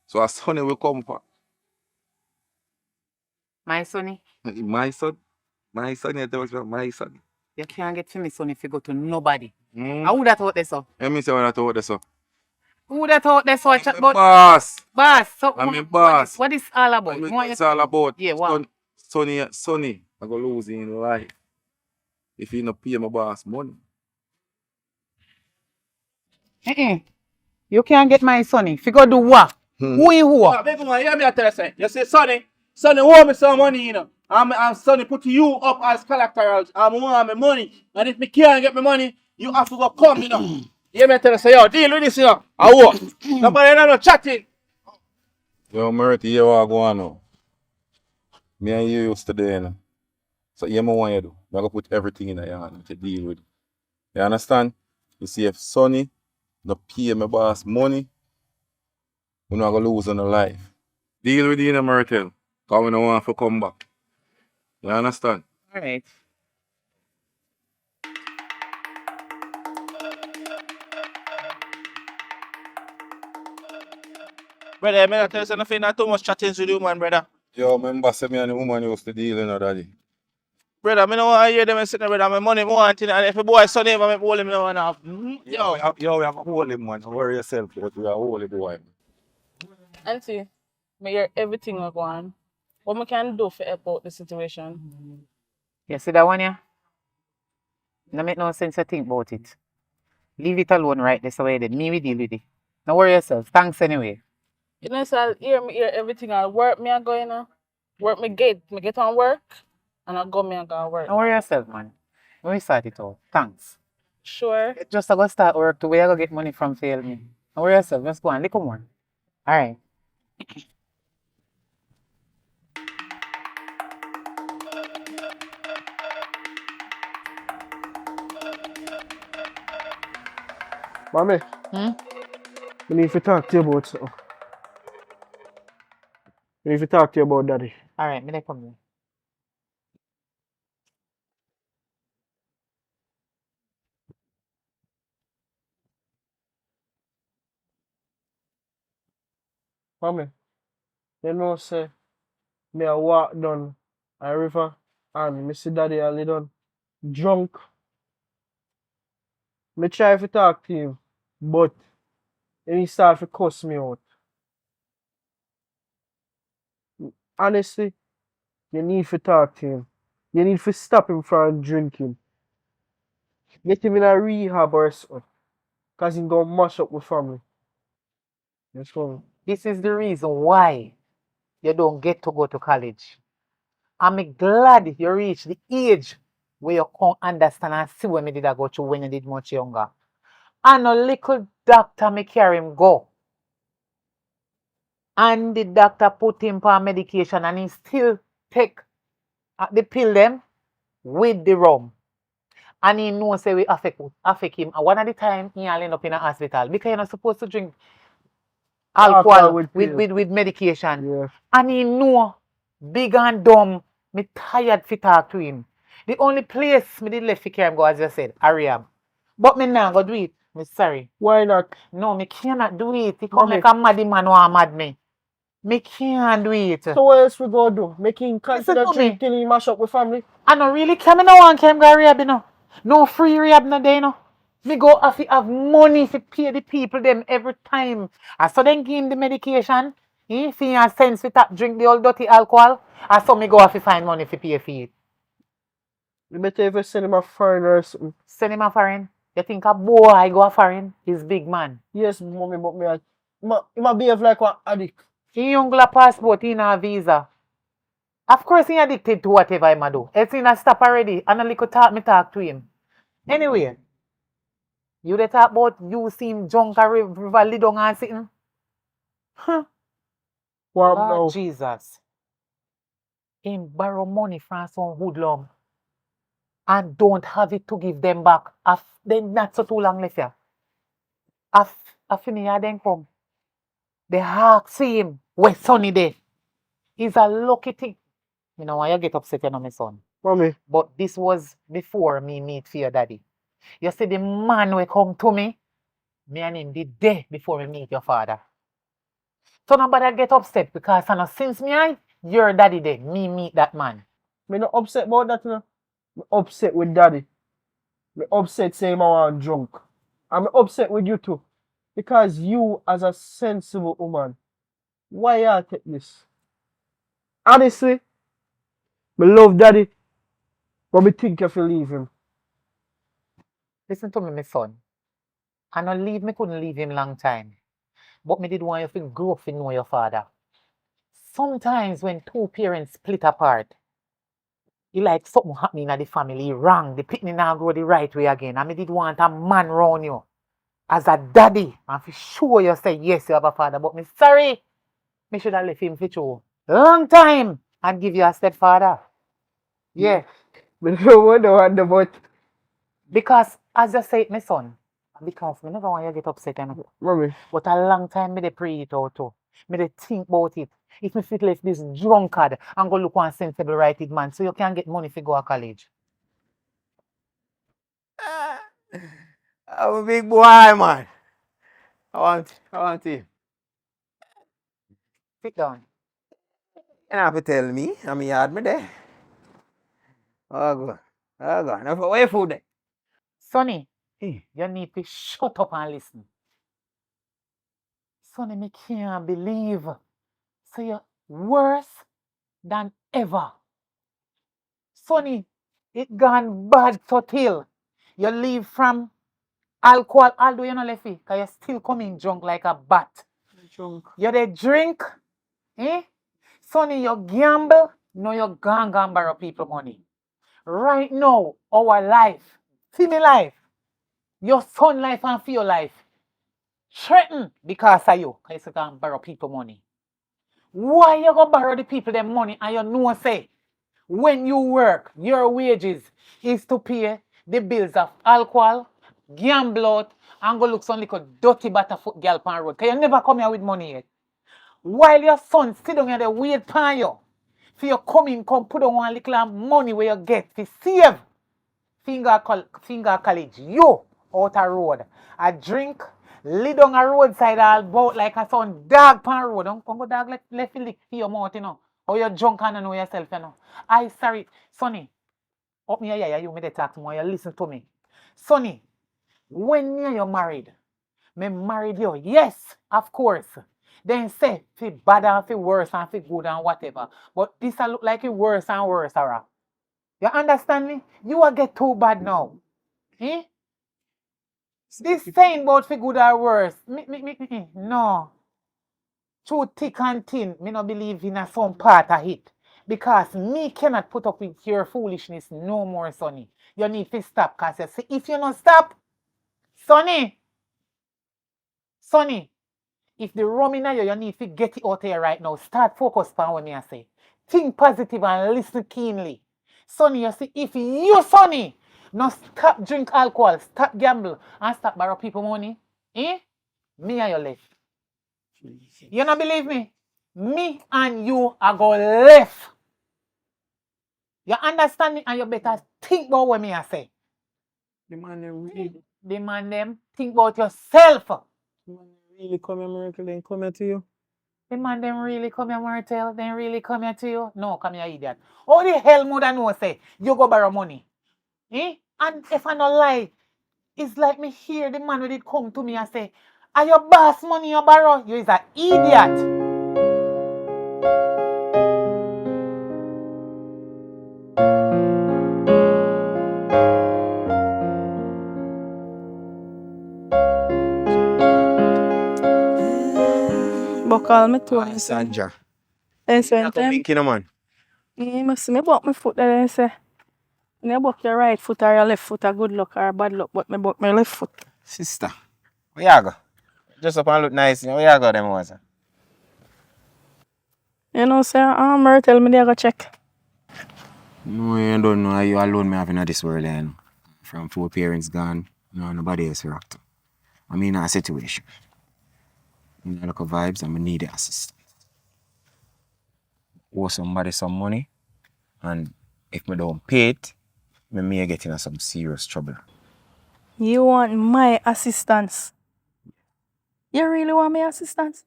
So a Sonny will come for. My Sonny? My son? My son, you tell me my son. You can't get to me Sonny if you go to nobody. How would that thought this so? Let me say what I thought this so. Who would that thought this so? I'm a boss. Boss. So I'm a boss. What is all about? What it's all about? Yeah, what? Sonny, I go lose in life. If you not pay my boss money. You can't get my Sonny. If you go do what? Who you who? Baby man, hear me I tell you say. You say Sonny owe me some money, you know. I'm Sonny put you up as collateral. I'm want my money. And if me can't get my money, you have to go come, you know. Hear me I tell you say, yo, deal with this, you know. I what? Nobody no chatting. Yo, Murty, you what go on now? Me and you used to do, you know. So hear me what you do. I'm going to put everything in your hand to deal with it. You understand? You see, if Sonny no pay my boss money, we're not going to lose on the life. Deal with it, you know, Myrtle. Because we don't want to come back. You understand? Alright. Brother, I not tell you nothing, not too much chatting with you, man, brother. Yo, remember, say me and the woman used to deal, you know, daddy. Brother, I don't want to hear them sitting there, brother. My money, more and if a boy son ever make hold him, no one have. Yo, we have a hold him, man. Don't worry yourself, but we are holy boy. Auntie, I hear everything I go on. What we can do for help out the situation? You see that one, yeah? No make no sense to think about it. Leave it alone right this way then. Me will deal with it. Don't worry yourself. Thanks anyway. You know, so I'll hear everything. I'll work me and go, you know. Work me get on work. And I'll go me and go work. Don't worry yourself, man. We sort it out. Thanks. Sure. Just I go start work to where I go get money from fail me. Don't worry yourself. Just go on. Little more. Alright. Mommy. I need to talk to you about something. I need to talk to you about daddy. Alright, me come here. Mommy, you know, say, me a walk down a river and me see daddy a lay down drunk. Me try to talk to him, but he start to cuss me out. Honestly, you need to talk to him. You need to stop him from drinking. Get him in a rehab or something. Because he's going to mash up with family. Yes, mom. This is the reason why you don't get to go to college. I'm glad you reach the age where you can understand and see what me did I go through when you did much younger. And a little doctor me carry him go. And the doctor put him on medication and he still take the pill them with the rum. And he knows say we affect him. And one of the time he end up in a hospital because you're not supposed to drink alcohol with medication. Yeah. And he know big and dumb. Me tired to talk to him. The only place me did left to carry him go, as you said, Ariam. But me now go do it. Me sorry. Why not? No, me cannot do it. He come like a maddy man who mad me. Me can't do it. So what else we go do? Making consider Listen to me. drink till he mash up with family? I no really come in no one can go rehab, you know. No free rehab no day, you know. Me go have money to pay the people them every time. And so then give him the medication. If he has sense to drink the old dirty alcohol. And so me go have to find money to pay for it. You better if you send him a foreign or something. Send him a foreign? You think a boy go a foreign? He's big man. Yes, mommy, but he might behave like one addict. He young la passport, he na visa. Of course he addicted to whatever he do. Else he na stop already. And a little talk to him. Anyway, you dey talk about you see him drunk a river lay down and sitting? Huh. What Lord now? Jesus. Him borrow money from some hoodlum and don't have it to give them back. Then not so too long left here. After me then come. They ask him where Sonny there. He's a lucky thing. You know why you get upset, you know, my son. Mommy. But this was before me meet for your daddy. You see the man will come to me and him the day before we meet your father. So nobody get upset because I know since your daddy there, me meet that man. Me not upset about that, you know. Me upset with daddy. Me upset saying I want drunk. I'm upset with you too. Because you as a sensible woman, why you take this? Honestly, me love daddy, but me think if you leave him. Listen to me, my son. Me couldn't leave him long time. But me did want you to grow up to know your father. Sometimes when two parents split apart, it like something happening in the family wrong. The picnic now grow the right way again. And me did want a man round you. As a daddy, and for sure you say yes, you have a father. But me sorry, me should have left him for you. Long time and give you a stepfather. Yeah. Me don't wonder about. Because as you say, my son, because me never want you to get upset, you know. Mommy. But a long time me dey pray it out too. Me dey think about it. If me fit left this drunkard and go look one sensible righted man so you can get money to go to college. I'm a big boy, man. I want him. Sit down. You have to tell me. I'm yard me there. Oh, God. Oh, God. Now, where food there? Sonny, you need to shut up and listen. Sonny, me can't believe. So you're worse than ever. Sonny, it gone bad so till you leave from alcohol, although you're not left it, because you're still coming drunk like a bat. Drunk. You dey drink, Sonny, you gamble, no you gang borrow people money. Right now, our life, see me life, your son life and for your life, threatened because of you, because you can borrow people money. Why you gonna borrow the people their money and you know say, when you work, your wages is to pay the bills of alcohol, gamble out, and go look some little dirty butterfoot girl on the road. Because you never come here with money yet. While your son sit down here, they wait for you. For you come put on one little money where you get to save. Finger college, you out a road. A drink, lay down a roadside all about like a son dog pan road. Don't go dog left lick for your mouth, you know. Or you're drunk and know yourself, you know. I sorry, Sonny. Up me here, you made a talk to me, you listen to me. Sonny, when you married, me married you. Yes, of course. Then say, fi bad and fi worse and fi good and whatever. But this a look like it worse and worse, Sarah. You understand me? You will get too bad now. This saying about fi good or worse. No. Too thick and thin, me no believe in a some part of it. Because me cannot put up with your foolishness no more, Sonny. You need to stop, because you see, if you don't stop, Sonny, if the rum in you need to get it out here right now. Start focus on what me I say. Think positive and listen keenly. Sonny, you see, if you, Sonny, no stop drink alcohol, stop gamble, and stop borrow people money, me and you left. You don't believe me? Me and you are going left. You understand me, and you better think about what me I say. The man them really, Think about yourself. the man really come here, Miracle, then come here to you. The man them really come here, Martel, then really come here to you. No, come here, idiot. How the hell would I know say you go borrow money? And if I not lie, it's like me hear the man when it come to me and say, are your boss money you borrow? You is an idiot. Bokal me too. Sanja. And so You come thinking, man. you must see me buck my foot there and say, you buck your right foot or your left foot a good luck or bad luck, but me buck my left foot. Sister, where you go? Just up and look nice. Where you go, them ones? You know, sir, Murray tell me they go check. No, you don't know. You alone me having this world, you know. From 4 parents gone, no nobody else rock to. I'm in a situation. In a look of vibes, I'm need the assistance. Owe somebody some money, and if me don't pay it, me may get into some serious trouble. You want my assistance? You really want my assistance?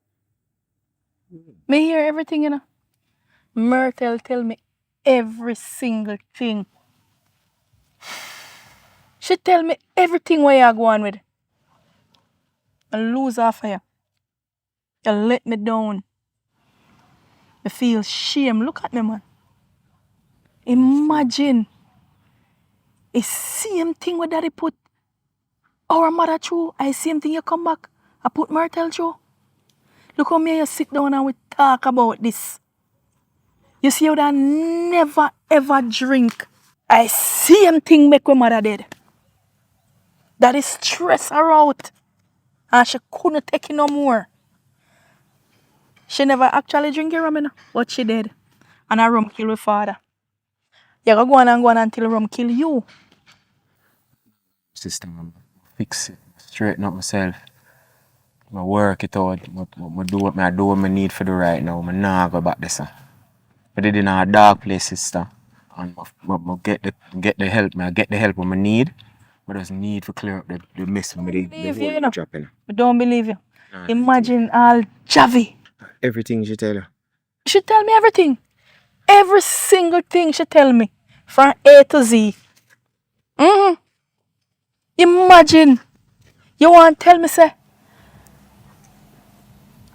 Me hear everything, you know. Myrtle tell me every single thing. She tell me everything where you go on with. I lose half of you. You let me down. I feel shame. Look at me, man. Imagine. It's same thing where daddy put our mother through. I same thing you come back. I put Myrtle through. Look how me you sit down and we talk about this. You see how that never ever drink. I same thing make my mother dead. That is stress her out. And she couldn't take it no more. She never actually drink a rum, but she did. And her rum kill her father. You go on until rum kill you. Sister, I'm fix it, straighten up myself. I work it out. I do what I need for the right now. I nah go back this. I did in a dark place, sister. And I get the help. I get the help I need. I just need to clear up the mess with the whole dropping. I don't believe you. Imagine all Javi. Everything she tell you. She tell me everything. Every single thing she tell me. From A to Z. Imagine. You want to tell me, say,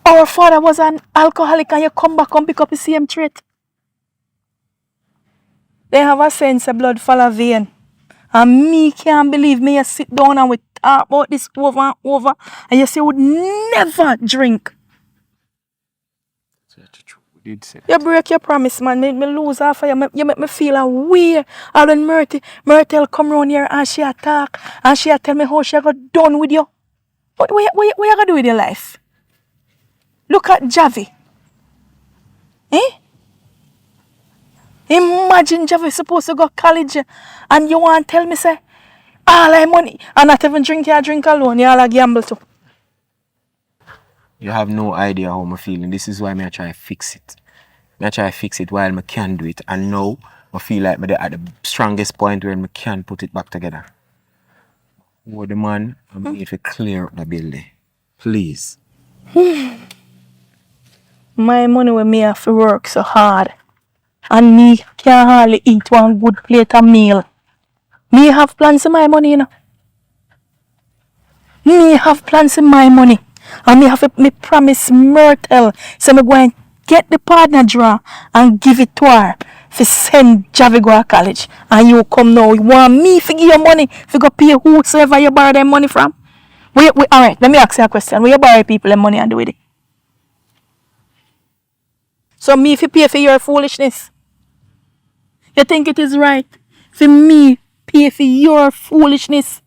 our father was an alcoholic and you come back and pick up the same trait. They have a sense of blood follow vein. And me can't believe me. You sit down and we talk about this over and over. And you say you would never drink. We did say that. You break your promise, man. Make me lose half of you. You make me feel a way. And when Myrtle come round here and she attack. And she tell me how she got done with you. What you going to do with your life? Look at Javi. Imagine Javi supposed to go to college and you want to tell me, say, all I money and not even drink alone, you all a gamble too. You have no idea how I'm feeling. This is why I try to fix it. I try to fix it while I can do it. And now I feel like I'm at the strongest point where I can put it back together. Oh, the man, I need to clear up the building. Please. My money with me have to work so hard. And me can't hardly eat one good plate of meal. Me have plans in my money, you know. Me have plans in my money. And me have me promise Myrtle. So me go and get the partner draw and give it to her. For send Javi go to college. And you come now. You want me to give you money. To go pay whosoever you borrow them money from. Alright, let me ask you a question. Where you borrow people them money and do with it? So me if you pay for your foolishness. You think it is right for me pay for your foolishness?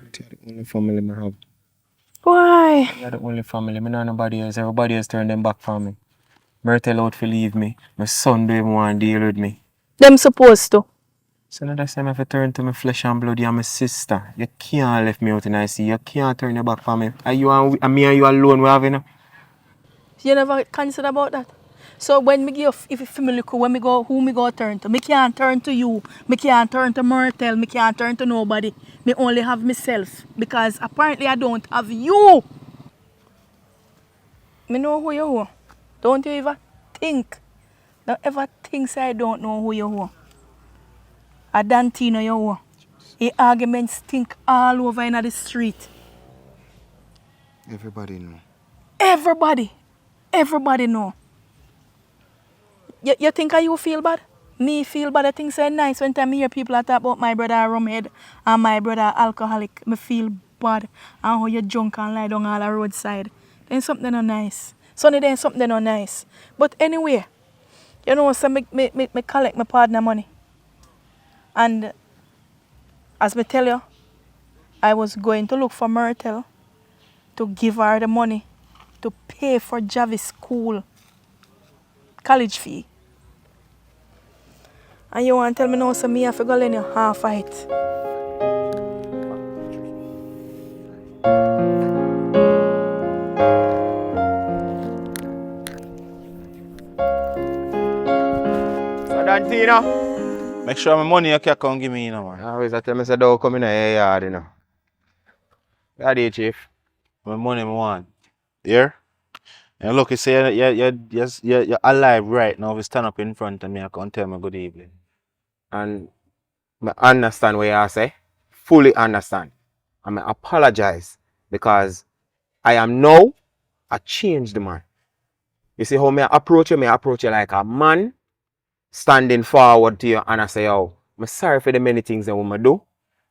You're the only family I have. Why? You're the only family. I know nobody else. Everybody else turned them back from me. Myrtle out to leave me. My son don't even want to deal with me. Them supposed to. So now that's time I have to turn to my flesh and blood. You're my sister. You can't leave me out in I see. You can't turn your back from me. Are you and me and you alone we having? You never consider about that. So when me give if family cool, when me go who me go turn to? Me can't turn to you. Me can't turn to Myrtle. Me can't turn to nobody. Me only have myself. Because apparently I don't have you. Me know who you are. Don't you ever think. Don't ever think say I don't know who you are. A Dantino you are. The arguments stink all over in the street. Everybody know. Everybody know. You think you feel bad? Me feel bad. I think so nice when time I hear people talk about my brother rumhead and my brother alcoholic. Me feel bad and how you drunk and lie down all the roadside. Then something not nice. Sonny, then something not nice. But anyway, you know, so me collect my partner money. And as me tell you, I was going to look for Myrtle to give her the money to pay for Javis' school college fee. And you want to tell me now, so me have to go lend you half of it. So Dantino, Make sure my money you can come give me, you know, man. I always tell me say don't come in your yard, you know. Yeah, the chief. My money I want. Here? And look, you say you're alive right now. If you stand up in front of me, I can tell me good evening. And I understand what you say. Fully understand. And I apologize because I am now a changed man. You see how I approach you like a man standing forward to you and I say, oh, I'm sorry for the many things that I do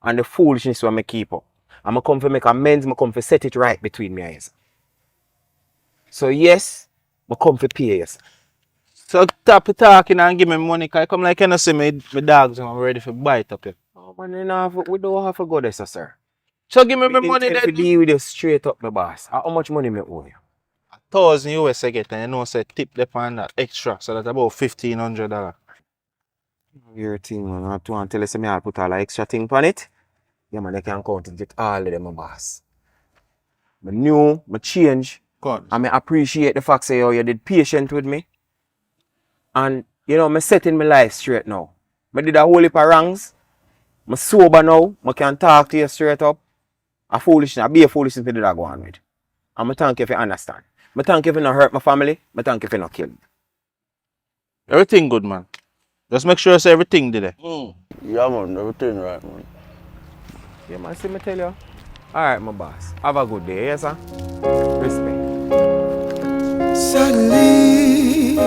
and the foolishness that I keep up. I'm come to make amends, I come to set it right between me and you. So yes, I come to pay you. So stop talking and give me money, because I come like you know, see my dogs and I'm ready for bite up here. Oh man, we don't have to go there, sir. So give me my money then. then. Deal with you straight up, my boss. How much money me owe you? 1,000 US I get, and you know say tip them on that extra, so that's about $1,500. Your thing, man. I want to tell you say I'll put all the extra thing on it. Yeah man, they can count it, get all of them, my boss. I new, I change. God. And I appreciate the fact say you did patient with me. And you know, I'm setting my life straight now. I did a whole heap of wrongs. I'm sober now. I can talk to you straight up. I be a foolishness to do that go on with. And I thank you if you understand. I thank you if you not hurt my family. I thank you if you not kill me. Everything good, man. Just make sure you say everything did it. Yeah, man, everything right, man. Yeah, man, see me tell you. Alright, my boss. Have a good day, yes, sir? Respect. Suddenly,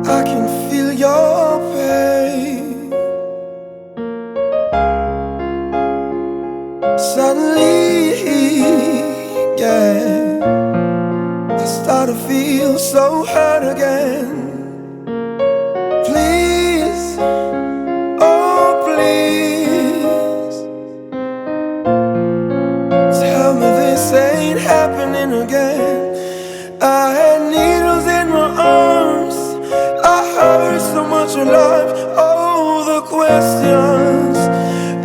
I can feel your pain. Suddenly, yeah, I start to feel so hurt again. Please, oh please, tell me this ain't happening again. I had needles in my arms, I heard so much of life. Oh, the questions,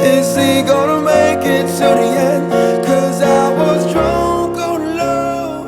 is he gonna make it to the end? 'Cause I was drunk on love,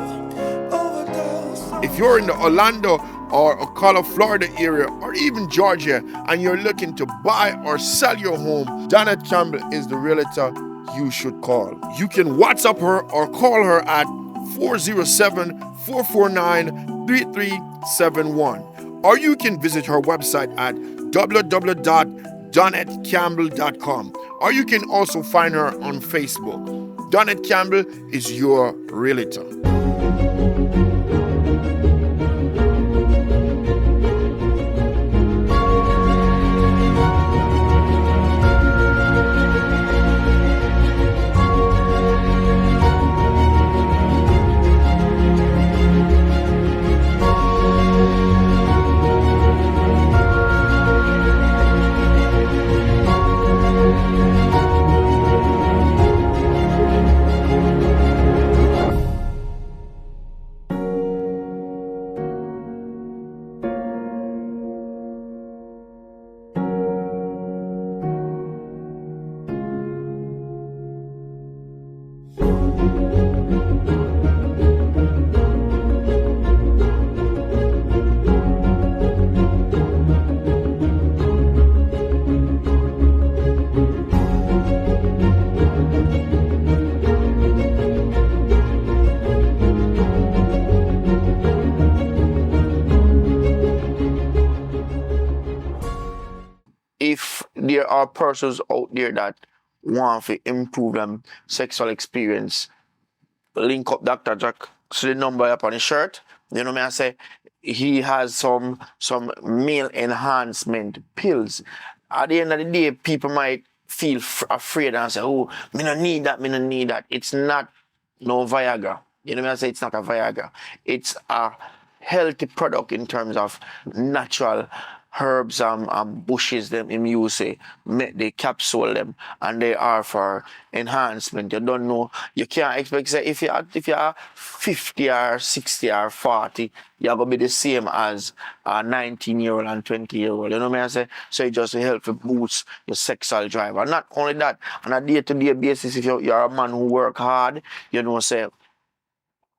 overdose. If you're in the Orlando or Ocala, Florida area, or even Georgia, and you're looking to buy or sell your home, Janet Campbell is the realtor you should call. You can WhatsApp her or call her at 407-449-3371. Or you can visit her website at www.donetcampbell.com. Or you can also find her on Facebook. Donnet Campbell is your realtor. if there are persons out there that want to improve them sexual experience, link up Dr. Jack. So the number up on his shirt. You know me, I say he has some male enhancement pills. At the end of the day, people might feel afraid and say, "Oh, me no need that, me no need that." It's not no Viagra. You know me, I say it's not a Viagra. It's a healthy product in terms of natural herbs and bushes them him use say make the capsule them and they are for enhancement. You don't know, you can't expect say if you're 50 or 60 or 40 you're gonna be the same as a 19-year-old and 20-year-old. You know what I say? So it just help to boost your sexual drive. And not only that, on a day-to-day basis, if you're a man who work hard, you know say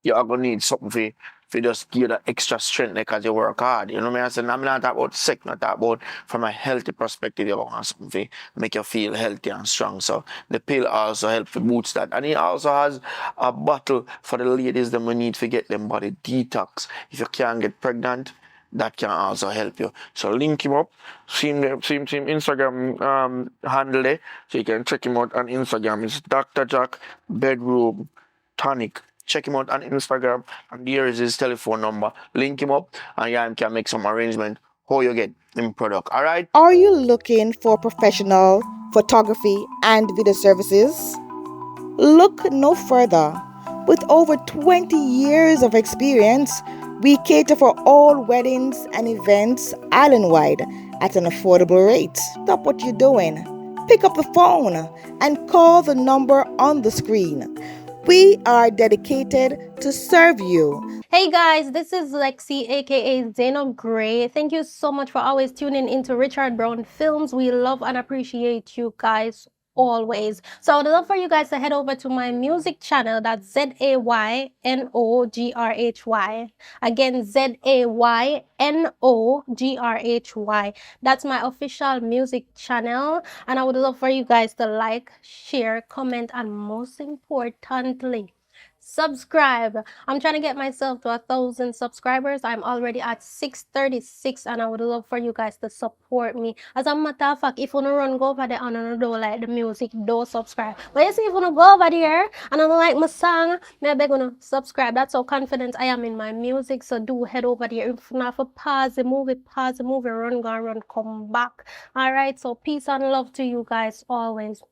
you're gonna need something for just give you the extra strength because you work hard. You know what I mean? I'm not talking about sex, not talking about from a healthy perspective, you want something to make you feel healthy and strong. So the pill also helps to boost that. And it also has a bottle for the ladies that we need to get them body detox. If you can't get pregnant, that can also help you. So link him up, see him Instagram handle there, so you can check him out on Instagram. It's Dr. Jack Bedroom Tonic. Check him out on Instagram, and here is his telephone number. Link him up, and yeah, can make some arrangement how you get him product. All right. Are you looking for professional photography and video services? Look no further. With over 20 years of experience, we cater for all weddings and events island-wide at an affordable rate. Stop what you're doing. Pick up the phone and call the number on the screen. We are dedicated to serve you. Hey guys, this is Lexi, aka Zeno Gray. Thank you so much for always tuning into Richard Brown Films. We love and appreciate you guys always. So I would love for you guys to head over to my music channel. That's ZAYNOGRHY. Again, ZAYNOGRHY. That's my official music channel. And I would love for you guys to like, share, comment, and most importantly, subscribe. I'm trying to get myself to 1,000 subscribers. I'm already at 636, and I would love for you guys to support me. As a matter of fact, if you don't run go over there and you don't like the music, don't subscribe. But you see, if you don't go over there and I don't like my song, maybe I'm gonna subscribe. That's how confident I am in my music. So do head over there. If you have to pause the movie, run, go, run, come back. All right. So peace and love to you guys always.